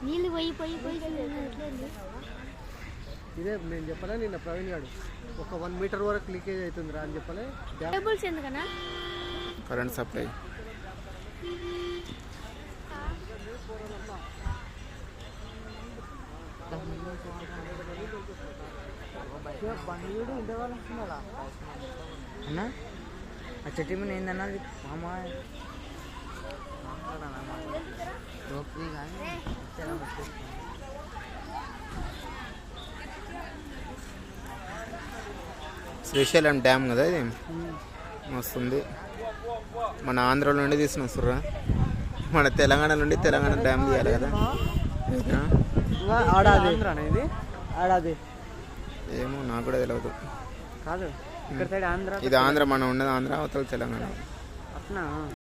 నీళ్ళు పోయి పోయి పోయి ఇదే నేను చెప్పలే నిన్న ప్రవీణ్ గారు ఒక 1 మీటర్ వరకు లీకేజ్ అవుతుంది రా అని చెప్పలే. కేబుల్స్ ఎందుకన్నా? Current supply. అన్నా ఆ చెట్టు మీద ఏందన్నా మామ శ్రీశైలం డ్యామ్ కదా ఇది, మస్తుంది. మన ఆంధ్ర నుండి తీసుకుని వస్తుర్రా, మన తెలంగాణ నుండి తెలంగాణ డ్యామ్ తీయాలి కదా. ఇది ఆడాది ఏమో నాకు కూడా తెలియదు. కాదు ఇక్కడ సైడ్ ఆంధ్ర, ఇది ఆంధ్ర, మనం ఉన్నది ఆంధ్ర, అవతల తెలంగాణ. అట్నా